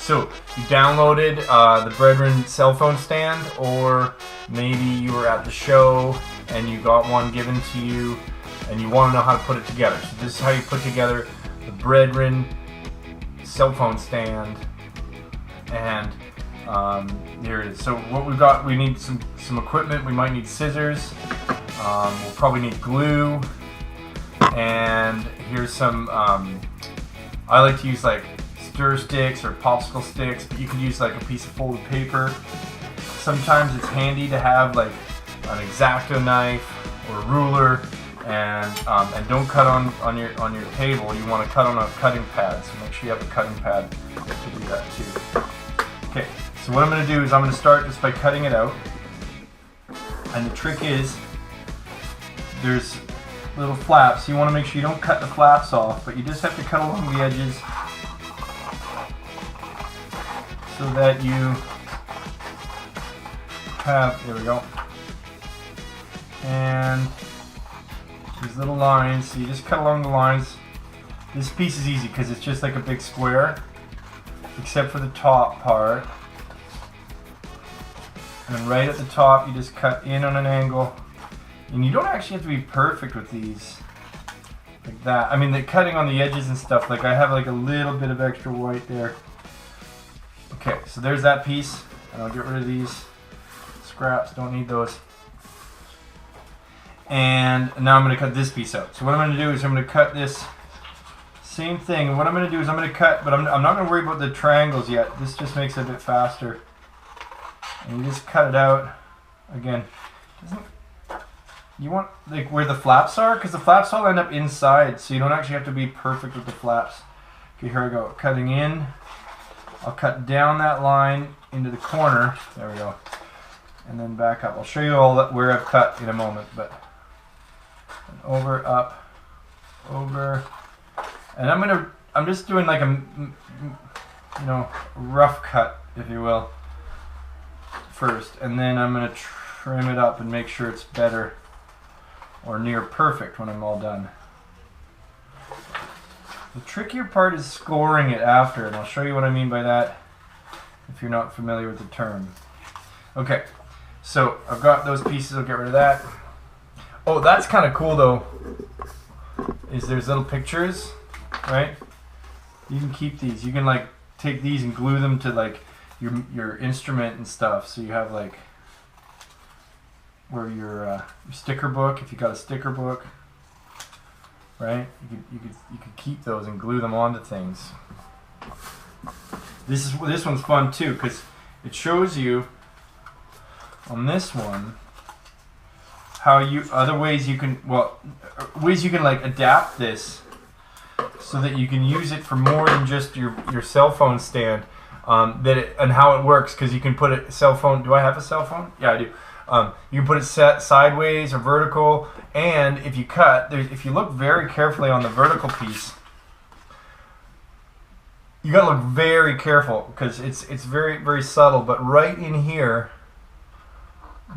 So you downloaded the Brehdren Cell Phone Stand, or maybe you were at the show and you got one given to you and you want to know how to put it together. So this is how you put together the Brehdren Cell Phone Stand, and here it is. So what we've got, we need some equipment. We might need scissors. We'll probably need glue, and here's some. I like to use like stir sticks or popsicle sticks, but you can use like a piece of folded paper. Sometimes it's handy to have like an X-Acto knife or a ruler, and don't cut on your table. You want to cut on a cutting pad, so make sure you have a cutting pad to do that too. Okay, so what I'm going to do is I'm going to start just by cutting it out, and the trick is there's little flaps. You want to make sure you don't cut the flaps off, but you just have to cut along the edges so that you have, there we go, and these little lines, so you just cut along the lines. This piece is easy because it's just like a big square, except for the top part. And right at the top, you just cut in on an angle. And you don't actually have to be perfect with these, like that. I mean, the cutting on the edges and stuff, like I have like a little bit of extra white there. Okay, so there's that piece, and I'll get rid of these scraps, don't need those. And now I'm going to cut this piece out. So what I'm going to do is I'm going to cut this same thing. And what I'm going to do is I'm going to cut, but I'm not going to worry about the triangles yet. This just makes it a bit faster. And you just cut it out. Again, you want like where the flaps are, because the flaps all end up inside, so you don't actually have to be perfect with the flaps. Okay, here I go. Cutting in. I'll cut down that line into the corner. There we go. And then back up. I'll show you all that where I've cut in a moment, but over, up, over, and I'm just doing like a, rough cut, if you will, first, and then I'm gonna trim it up and make sure it's better or near perfect when I'm all done. The trickier part is scoring it after, and I'll show you what I mean by that if you're not familiar with the term. Okay, so I've got those pieces. I'll get rid of that. Oh, that's kind of cool though, is there's little pictures, right? You can keep these. You can like take these and glue them to like your instrument and stuff, so you have like where your sticker book, if you got a sticker book, right? You could keep those and glue them onto things. This one's fun too, because it shows you on this one how other ways you can like adapt this so that you can use it for more than just your cell phone stand, and how it works, because you can put a cell phone. Do I have a cell phone? Yeah, I do. You can put it set sideways or vertical, and if you cut, if you look very carefully on the vertical piece, you gotta look very careful because it's very, very subtle, but right in here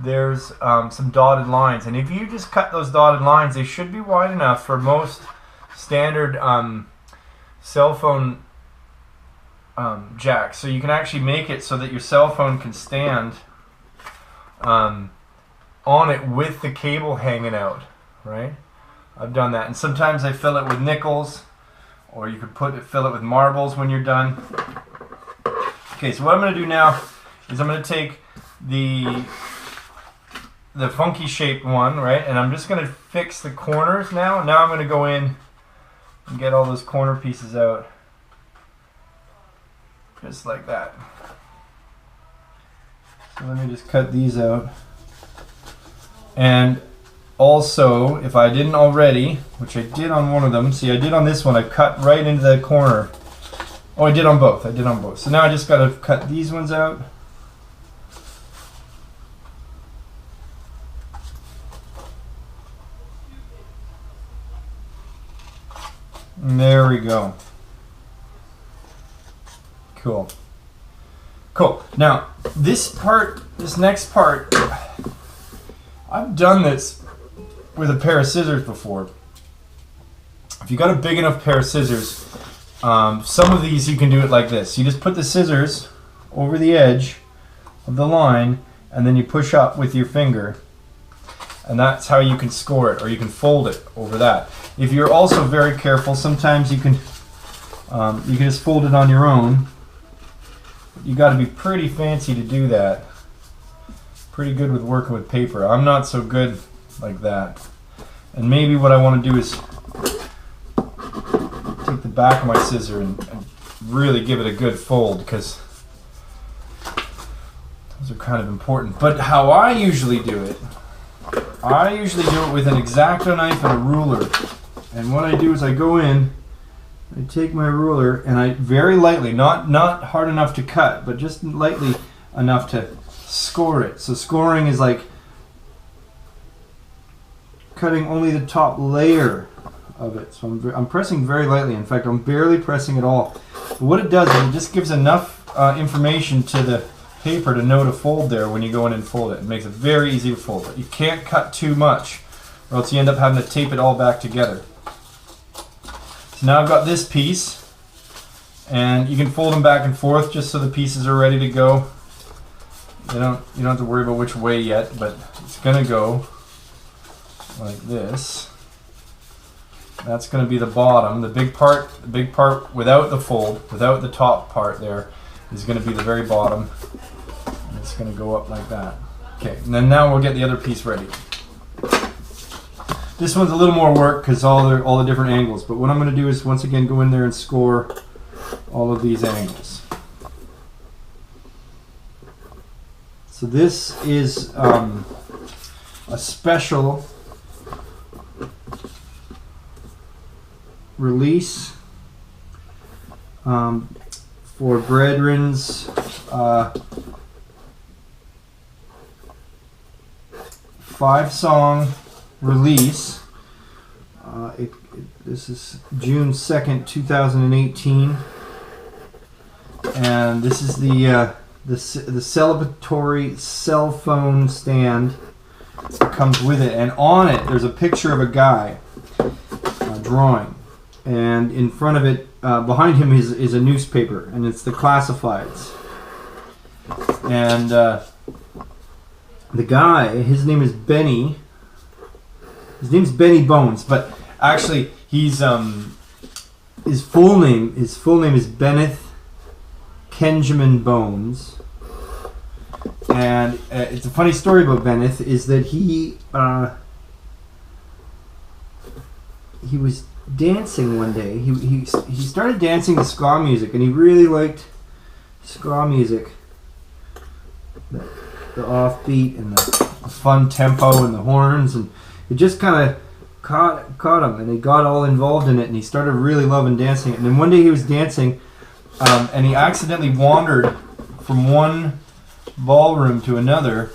there's some dotted lines, and if you just cut those dotted lines, they should be wide enough for most standard cell phone jacks, so you can actually make it so that your cell phone can stand on it with the cable hanging out, right? I've done that, and sometimes I fill it with nickels, or you could fill it with marbles when you're done. Okay, so what I'm going to do now is I'm going to take the funky shaped one, right, and I'm just going to fix the corners now. Now I'm going to go in and get all those corner pieces out, just like that. So let me just cut these out. And also, if I didn't already, which I did on one of them, see I did on this one, I cut right into the corner. Oh, I did on both. So now I just got to cut these ones out. And there we go. Cool. Now, this next part, I've done this with a pair of scissors before. If you got a big enough pair of scissors, Some of these you can do it like this. You just put the scissors over the edge of the line, and then you push up with your finger, and that's how you can score it, or you can fold it over that. If you're also very careful, sometimes you can just fold it on your own. You got to be pretty fancy to do that. Pretty good with working with paper. I'm not so good like that. And maybe what I want to do is take the back of my scissor and really give it a good fold, because those are kind of important. But how I usually do it with an X-Acto knife and a ruler. And what I do is I go in, I take my ruler, and I very lightly, not hard enough to cut, but just lightly enough to score it. So scoring is like cutting only the top layer of it. So I'm pressing very lightly. In fact, I'm barely pressing at all. But what it does is it just gives enough information to the paper to know to fold there when you go in and fold it. It makes it very easy to fold. But you can't cut too much, or else you end up having to tape it all back together. So now I've got this piece, and you can fold them back and forth just so the pieces are ready to go. You don't have to worry about which way yet, but it's gonna go like this. That's gonna be the bottom. The big part without the fold, without the top part there, is gonna be the very bottom. And it's gonna go up like that. Okay, and then now we'll get the other piece ready. This one's a little more work because all the different angles. But what I'm going to do is once again go in there and score all of these angles. So this is a special release for Brehdren's 5-song release. This is June 2nd, 2018, and this is the celebratory cell phone stand that comes with it. And on it, there's a picture of a guy drawing, and in front of it, behind him, is a newspaper, and it's the classifieds. And the guy, his name is Benny. His name's Benny Bones, but actually he's his full name is Benneth Kenjamin Bones. And it's a funny story about Benneth is that he was dancing one day. He started dancing to ska music, and he really liked ska music. The offbeat and the fun tempo and the horns, and it just kind of caught him, and he got all involved in it, and he started really loving dancing. And then one day he was dancing, and he accidentally wandered from one ballroom to another,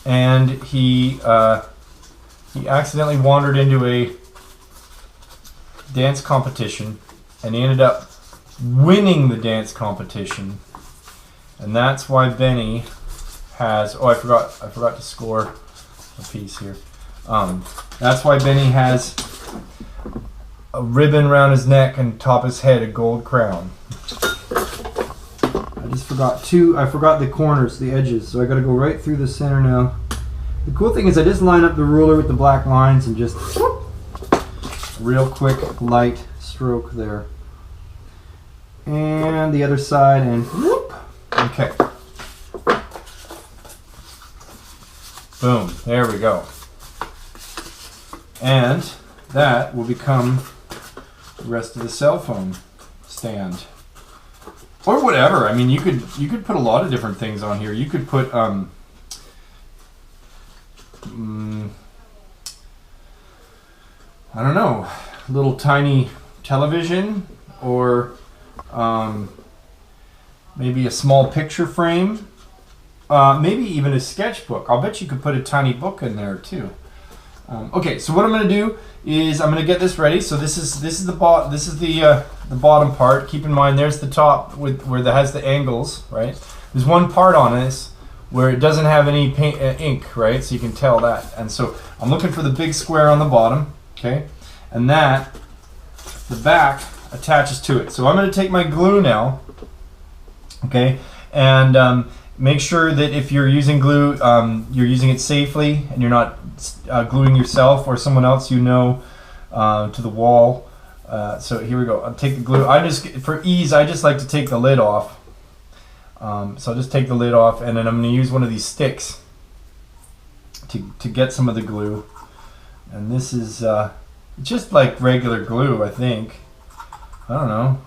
and he accidentally wandered into a dance competition, and he ended up winning the dance competition. And that's why Benny has, I forgot to score a piece here. That's why Benny has a ribbon around his neck and top his head, a gold crown. I just forgot I forgot the corners, the edges, so I gotta go right through the center now. The cool thing is I just line up the ruler with the black lines and just whoop, real quick light stroke there. And the other side, and whoop. Okay. Boom, there we go. And that will become the rest of the cell phone stand. Or whatever. I mean, you could put a lot of different things on here. You could put I don't know, a little tiny television, or maybe a small picture frame, maybe even a sketchbook. I'll bet you could put a tiny book in there too. Okay, so what I'm going to do is I'm going to get this ready. So this is the bottom part. Keep in mind, there's the top where that has the angles, right? There's one part on this where it doesn't have any paint, ink, right? So you can tell that. And so I'm looking for the big square on the bottom, okay? And that, the back attaches to it. So I'm going to take my glue now, okay, and make sure that if you're using glue, you're using it safely and you're not gluing yourself or someone else you know to the wall. So here we go. I'll take the glue. For ease, I just like to take the lid off. So I'll just take the lid off, and then I'm going to use one of these sticks to get some of the glue. And this is just like regular glue, I think. I don't know.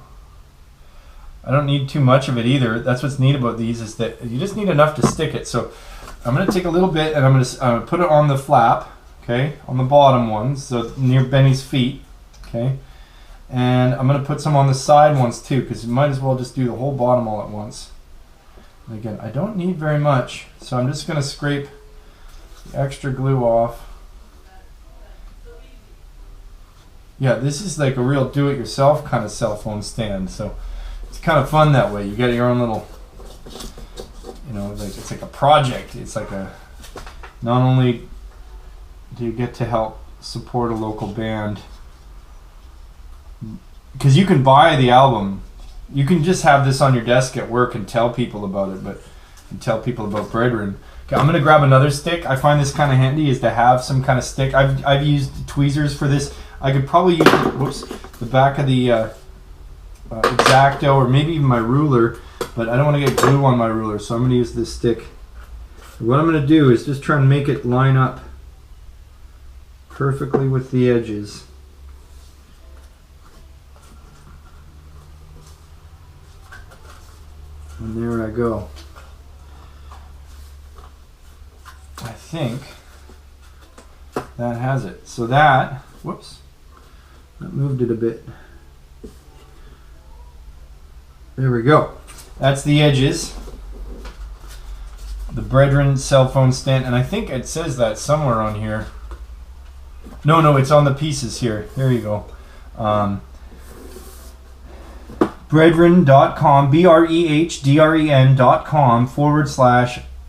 I don't need too much of it either. That's what's neat about these, is that you just need enough to stick it. So I'm going to take a little bit and I'm going to put it on the flap, okay, on the bottom ones, so near Benny's feet, okay. And I'm going to put some on the side ones too, because you might as well just do the whole bottom all at once. And again, I don't need very much, so I'm just going to scrape the extra glue off. Yeah, this is like a real do-it-yourself kind of cell phone stand, so it's kind of fun that way. You get your own little, you know, like it's like a project. It's like not only do you get to help support a local band, because you can buy the album. You can just have this on your desk at work and tell people about it, and tell people about Brehdren. Okay, I'm going to grab another stick. I find this kind of handy, is to have some kind of stick. I've used tweezers for this. I could probably use the back of the X-Acto, or maybe even my ruler, but I don't want to get glue on my ruler, so I'm going to use this stick. What I'm going to do is just try and make it line up perfectly with the edges. And there I go. I think that has it. So that, whoops, that moved it a bit. There we go. That's the edges. The Brehdren Cell Phone Stand, and I think it says that somewhere on here. No, it's on the pieces here. There you go. Brehdren.com, BREHDREN.com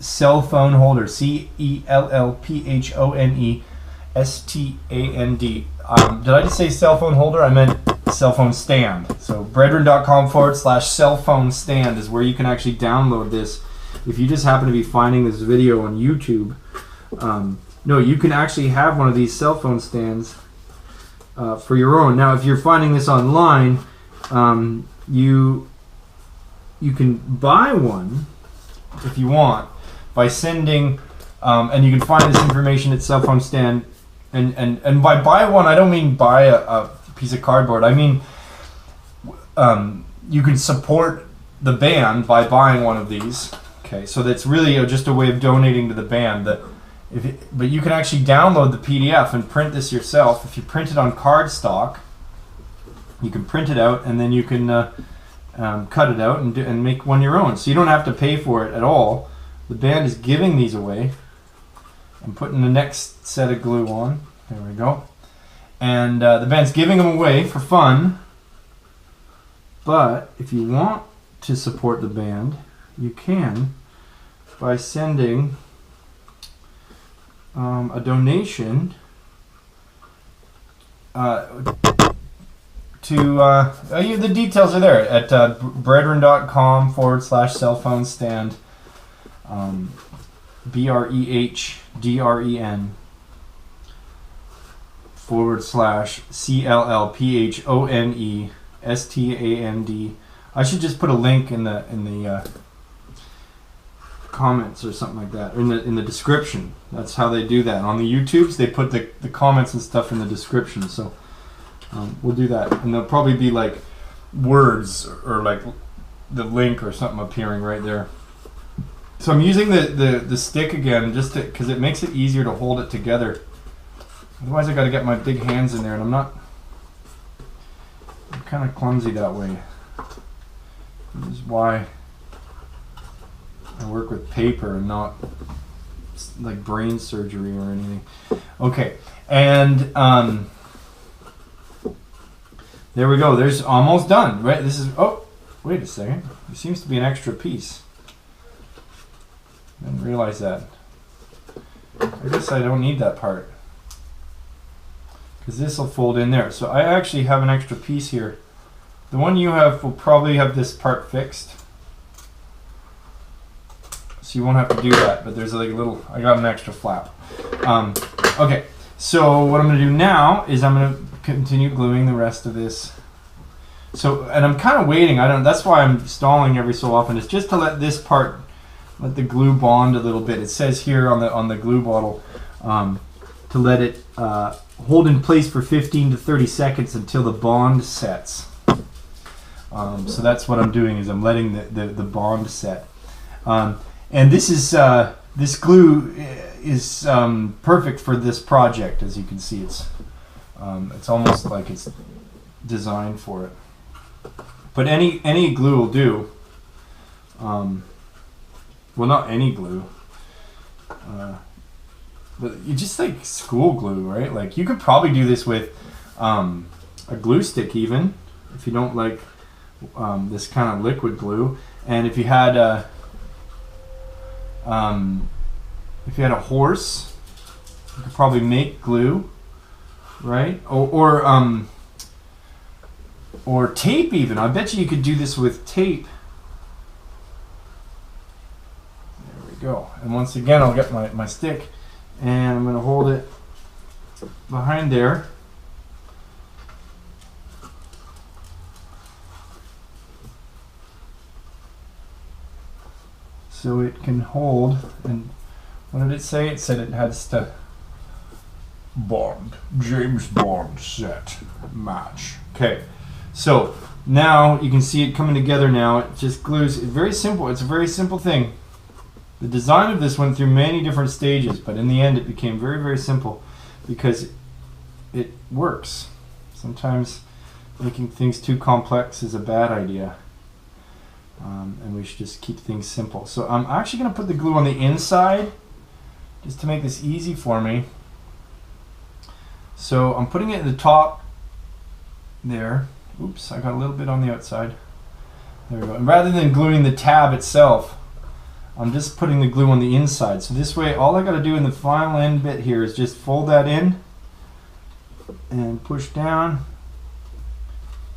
/cellphone holder, CELLPHONE STAND. Did I just say cell phone holder? I meant cell phone stand. So Brehdren.com /cellphone stand is where you can actually download this. If you just happen to be finding this video on YouTube, no, you can actually have one of these cell phone stands for your own. Now, if you're finding this online, you can buy one if you want by sending, and you can find this information at Cell Phone Stand. And by buy one, I don't mean buy a piece of cardboard. I mean, you can support the band by buying one of these. Okay, so that's really just a way of donating to the band. But you can actually download the PDF and print this yourself. If you print it on cardstock, you can print it out, and then you can cut it out and make one your own. So you don't have to pay for it at all. The band is giving these away. I'm putting the next set of glue on. There we go. And the band's giving them away for fun. But if you want to support the band, you can by sending a donation to the details are there at Brehdren.com /cellphone stand, BREHDREN /CLLPHONE STAND. I should just put a link in the comments or something like that, or in the description. That's how they do that on the YouTubes. They put the comments and stuff in the description. So we'll do that, and there'll probably be like words or like the link or something appearing right there. So I'm using the stick again just because it makes it easier to hold it together. Otherwise I got to get my big hands in there, and I'm kind of clumsy that way. This is why I work with paper and not like brain surgery or anything. Okay, and there we go. There's almost done, right? This is, oh, wait a second. There seems to be an extra piece. I didn't realize that. I guess I don't need that part, because this will fold in there. So I actually have an extra piece here The one you have will probably have this part fixed. So you won't have to do that, but there's like a little, I got an extra flap. Okay, so what I'm going to do now is I'm going to continue gluing the rest of this. So, and I'm kind of waiting, that's why I'm stalling every so often, is just to let this part, let the glue bond a little bit. It says here on the glue bottle to let it hold in place for 15 to 30 seconds until the bond sets. So that's what I'm doing, is I'm letting the bond set. And this is this glue is perfect for this project. As you can see, it's almost like it's designed for it. But any glue will do. Well, not any glue. But you just like school glue, right? Like you could probably do this with a glue stick, even if you don't like this kind of liquid glue. And if you had a horse, you could probably make glue, right? Or tape even. I bet you could do this with tape. There we go. And once again, I'll get my stick and I'm going to hold it behind there. So it can hold, and what did it say? It said it has to bond. James Bond set match. Okay, so now you can see it coming together now. It just glues. It's very simple. It's a very simple thing. The design of this went through many different stages, but in the end it became very, very simple because it works. Sometimes making things too complex is a bad idea. And we should just keep things simple. So I'm actually going to put the glue on the inside just to make this easy for me. So I'm putting it at the top there. Oops, I got a little bit on the outside. There we go. And rather than gluing the tab itself, I'm just putting the glue on the inside. So this way, all I got to do in the final end bit here is just fold that in and push down.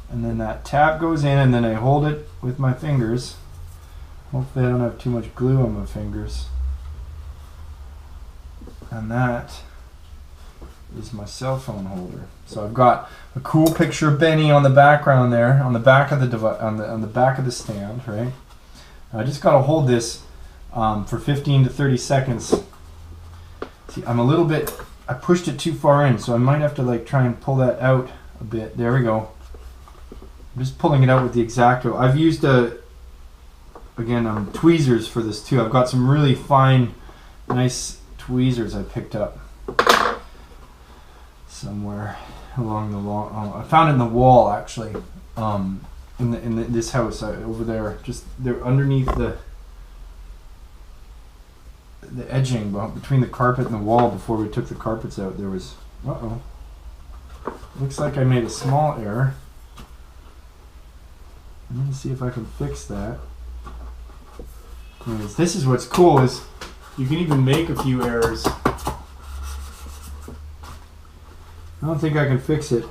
And then that tab goes in, and then I hold it with my fingers. Hopefully I don't have too much glue on my fingers. And that is my cell phone holder. So I've got a cool picture of Benny on the background there, on the back of the on the back of the stand, right? I just got to hold this for 15 to 30 seconds. See, I'm a little bit, I pushed it too far in, so I might have to like try and pull that out a bit. There we go. I'm just pulling it out with the X-Acto. I've used tweezers for this too. I've got some really fine, nice tweezers I picked up somewhere along the wall. I found it in the wall actually, in this house over there. Just they're underneath the edging between the carpet and the wall. Before we took the carpets out, there was. Looks like I made a small error. Let me see if I can fix that. Anyways, this is what's cool, is you can even make a few errors. I don't think I can fix it.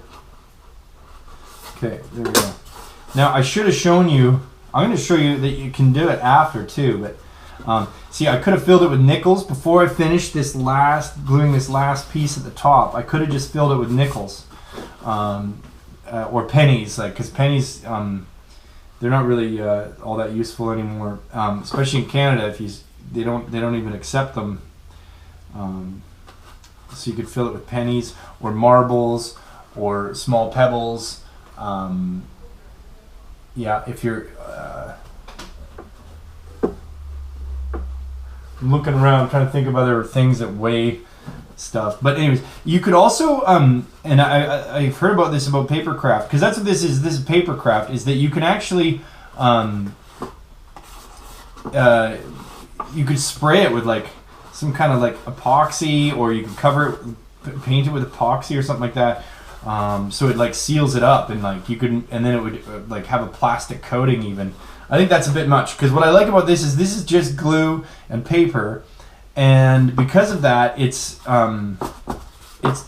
Okay, there we go. Now I should have shown you, I'm going to show you that you can do it after too, but see, I could have filled it with nickels before I finished gluing this last piece at the top. I could have just filled it with nickels or pennies, because pennies, they're not really all that useful anymore, especially in Canada. They don't even accept them. So you could fill it with pennies or marbles or small pebbles. Yeah, if you're looking around, trying to think of other things that weigh stuff. But anyways, you could also, and I've heard about this about paper craft, because that's what this is. This is paper craft, is that you can actually, you could spray it with like some kind of like epoxy, or you can cover it, paint it with epoxy or something like that. So it like seals it up, and like you could, and then it would like have a plastic coating even. I think that's a bit much, because what I like about this is just glue and paper, and because of that, it's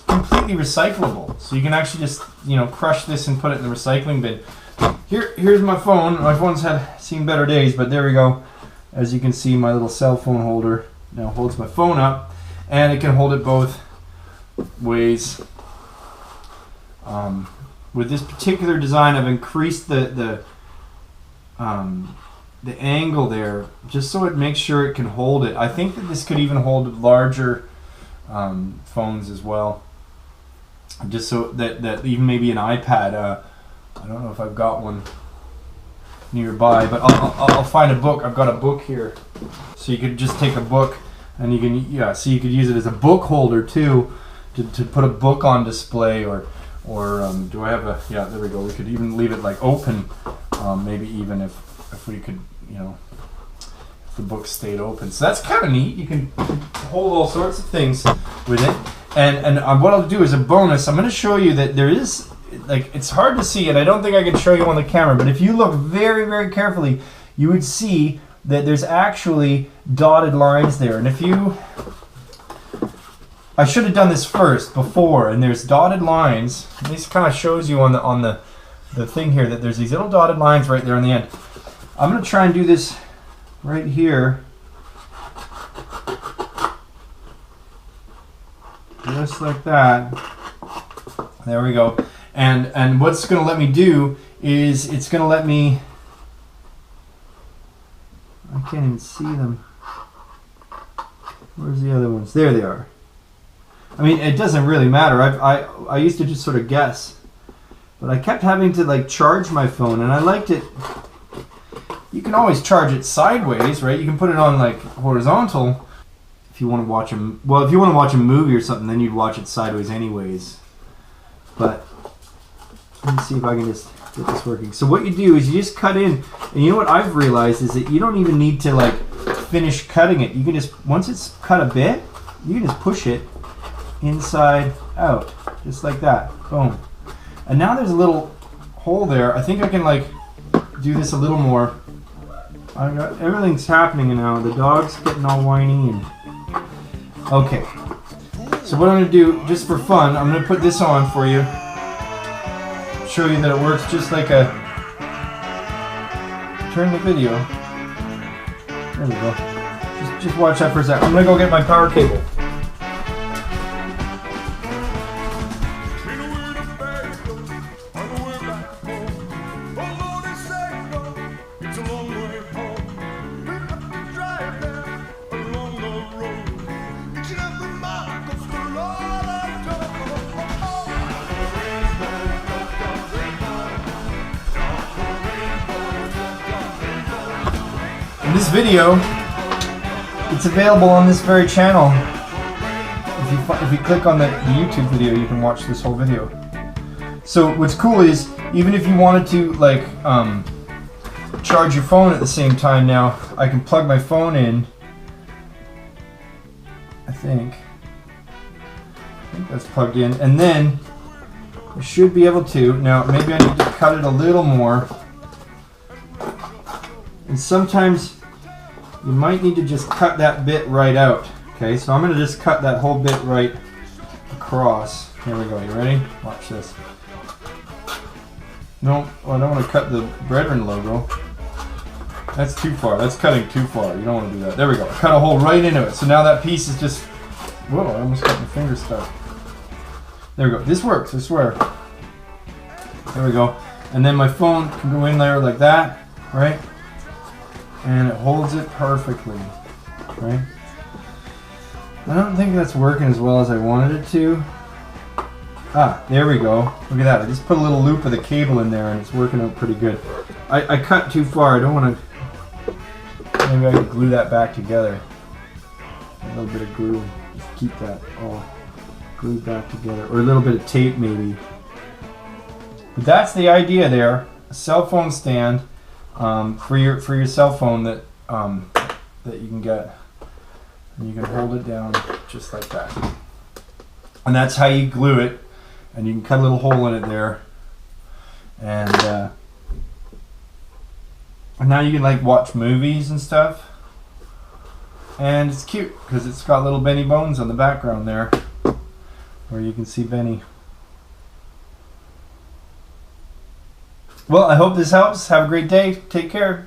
completely recyclable. So you can actually just crush this and put it in the recycling bin. here's my phone. My phone's seen better days, but there we go. As you can see, my little cell phone holder now holds my phone up, and it can hold it both ways. With this particular design, I've increased the angle there just so it makes sure it can hold it. I think that this could even hold larger phones as well, just so that even maybe an iPad. I don't know if I've got one nearby, but I'll find a book. I've got a book here, so you could just take a book and you can so you could use it as a book holder too, to put a book on display, or do I have a there we go. We could even leave it like open, maybe even if we could, if the book stayed open. So that's kind of neat. You can hold all sorts of things with it. And what I'll do as a bonus, I'm going to show you that there is, like, it's hard to see, and I don't think I can show you on the camera, but if you look very, very carefully, you would see that there's actually dotted lines there. And if you, I should have done this first before, and there's dotted lines. This kind of shows you on the thing here that there's these little dotted lines right there on the end. I'm going to try and do this right here, just like that. There we go. And what's going to let me do is it's going to let me, I can't even see them. Where's the other ones? There they are. I mean, it doesn't really matter. I used to just sort of guess, but I kept having to like charge my phone, and I liked it. You can always charge it sideways, right? You can put it on like horizontal if you want to watch if you want to watch a movie or something, then you'd watch it sideways anyways. But let me see if I can just get this working. So what you do is you just cut in, and you know what I've realized is that you don't even need to like finish cutting it. You can just, once it's cut a bit, you can just push it inside out, just like that. Boom. And now there's a little hole there. I think I can like do this a little more. I got everything's happening now. The dog's getting all whiny and okay. So what I'm gonna do, just for fun, I'm gonna put this on for you. Show you that it works just like a. Turn the video. There we go. Just watch that for a second. I'm gonna go get my power cable. This video, it's available on this very channel. If you click on the YouTube video, you can watch this whole video. So what's cool is, even if you wanted to like charge your phone at the same time, now I can plug my phone in. I think that's plugged in, and then I should be able to. Now maybe I need to cut it a little more, and sometimes you might need to just cut that bit right out. Okay, so I'm going to just cut that whole bit right across. Here we go. You ready? Watch this. No, well, I don't want to cut the Brehdren logo. That's too far. That's cutting too far. You don't want to do that. There we go. Cut a hole right into it. So now that piece is just... Whoa, I almost got my finger stuck. There we go. This works, I swear. There we go. And then my phone can go in there like that, right? And it holds it perfectly, right? I don't think that's working as well as I wanted it to. Ah, there we go. Look at that. I just put a little loop of the cable in there and it's working out pretty good. I cut too far. I don't want to... Maybe I could glue that back together. A little bit of glue. Just keep that all glued back together. Or a little bit of tape maybe. But that's the idea there. A cell phone stand. For your cell phone that you can get, and you can hold it down just like that, and that's how you glue it. And you can cut a little hole in it there, and now you can like watch movies and stuff, and it's cute because it's got little Benny bones on the background there, where you can see Benny. Well, I hope this helps. Have a great day. Take care.